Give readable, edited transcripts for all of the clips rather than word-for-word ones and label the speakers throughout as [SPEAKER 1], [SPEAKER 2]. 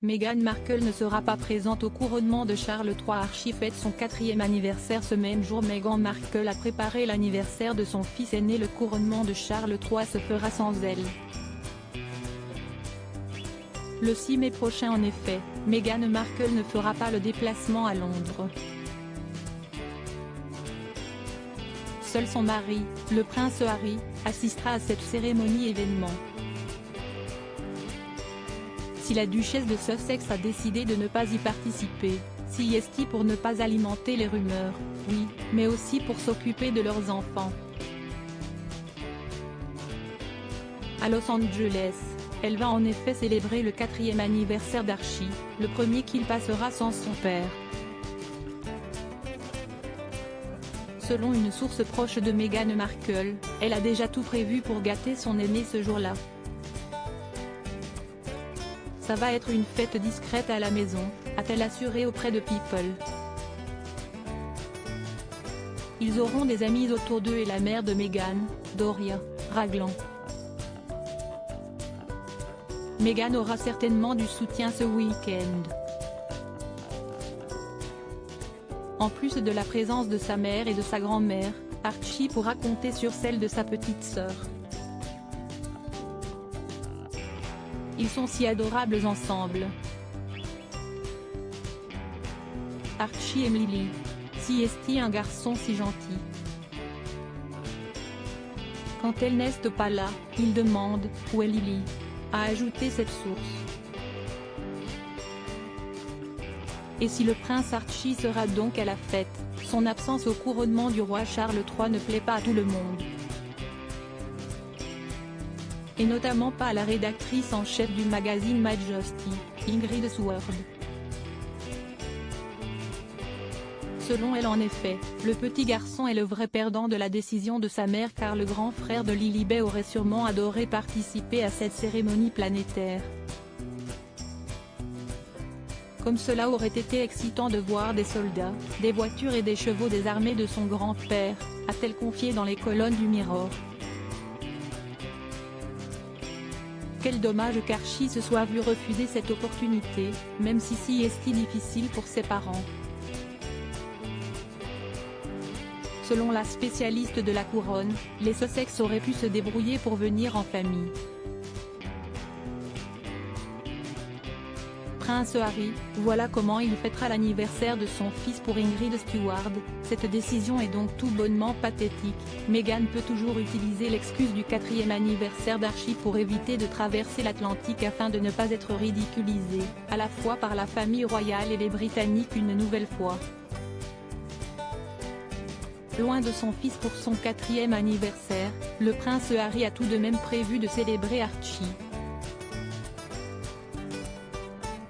[SPEAKER 1] Meghan Markle ne sera pas présente au couronnement de Charles III. Archie fête son 4e anniversaire ce même jour. Meghan Markle a préparé l'anniversaire de son fils aîné. Le couronnement de Charles III se fera sans elle. Le 6 mai prochain en effet, Meghan Markle ne fera pas le déplacement à Londres. Seul son mari, le prince Harry, assistera à cette cérémonie événement. Si la duchesse de Sussex a décidé de ne pas y participer, c'est pour ne pas alimenter les rumeurs, oui, mais aussi pour s'occuper de leurs enfants. À Los Angeles, elle va en effet célébrer le 4e anniversaire d'Archie, le premier qu'il passera sans son père. Selon une source proche de Meghan Markle, elle a déjà tout prévu pour gâter son aîné ce jour-là. Ça va être une fête discrète à la maison, a-t-elle assuré auprès de People. Ils auront des amis autour d'eux et la mère de Meghan, Doria Ragland. Meghan aura certainement du soutien ce week-end. En plus de la présence de sa mère et de sa grand-mère, Archie pourra compter sur celle de sa petite sœur. Ils sont si adorables ensemble. Archie aime Lily. C'est un garçon si gentil. Quand elle n'est pas là, il demande « Où est Lily ?» a ajouté cette source. Et si le prince Archie sera donc à la fête, son absence au couronnement du roi Charles III ne plaît pas à tout le monde. Et notamment pas à la rédactrice en chef du magazine Majesty, Ingrid Sword. Selon elle en effet, le petit garçon est le vrai perdant de la décision de sa mère car le grand frère de Lilibet aurait sûrement adoré participer à cette cérémonie planétaire. Comme cela aurait été excitant de voir des soldats, des voitures et des chevaux des armées de son grand-père, a-t-elle confié dans les colonnes du Mirror. Quel dommage qu'Archie se soit vu refuser cette opportunité, même si c'est difficile pour ses parents. Selon la spécialiste de la couronne, les Sussex auraient pu se débrouiller pour venir en famille. Prince Harry, voilà comment il fêtera l'anniversaire de son fils pour Ingrid Stewart. Cette décision est donc tout bonnement pathétique. Meghan peut toujours utiliser l'excuse du 4e anniversaire d'Archie pour éviter de traverser l'Atlantique afin de ne pas être ridiculisée, à la fois par la famille royale et les Britanniques une nouvelle fois. Loin de son fils pour son 4e anniversaire, le prince Harry a tout de même prévu de célébrer Archie.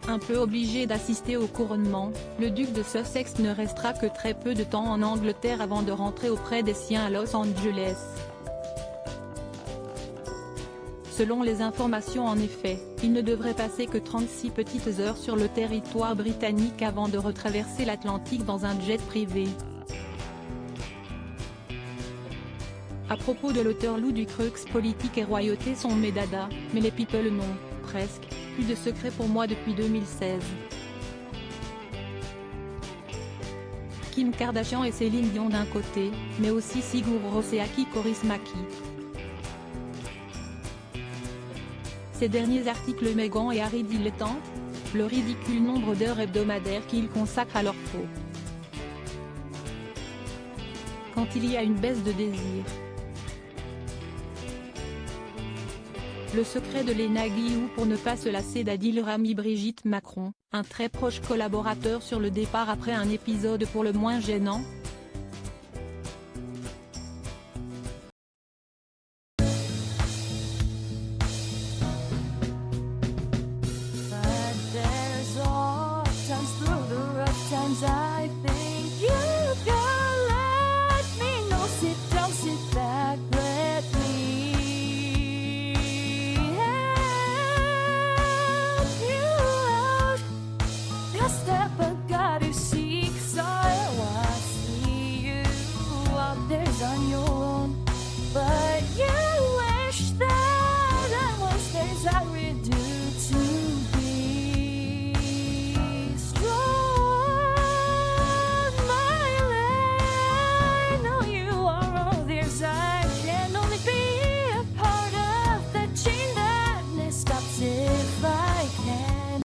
[SPEAKER 1] Un peu obligé d'assister au couronnement, le duc de Sussex ne restera que très peu de temps en Angleterre avant de rentrer auprès des siens à Los Angeles. Selon les informations en effet, il ne devrait passer que 36 petites heures sur le territoire britannique avant de retraverser l'Atlantique dans un jet privé. À propos de l'auteur Lou Ducreux, politique et royauté sont mes dadas, mais les people non, presque. Plus de secret pour moi depuis 2016. Kim Kardashian et Céline Dion d'un côté, mais aussi Sigur Rós et Aki Kaurismäki. Ces derniers articles Meghan et Harry dilettantes, le ridicule nombre d'heures hebdomadaires qu'ils consacrent à leur faux. Quand il y a une baisse de désir. Le secret de Léna Guillou pour ne pas se lasser d'Adil Rami. Brigitte Macron, un très proche collaborateur sur le départ après un épisode pour le moins gênant,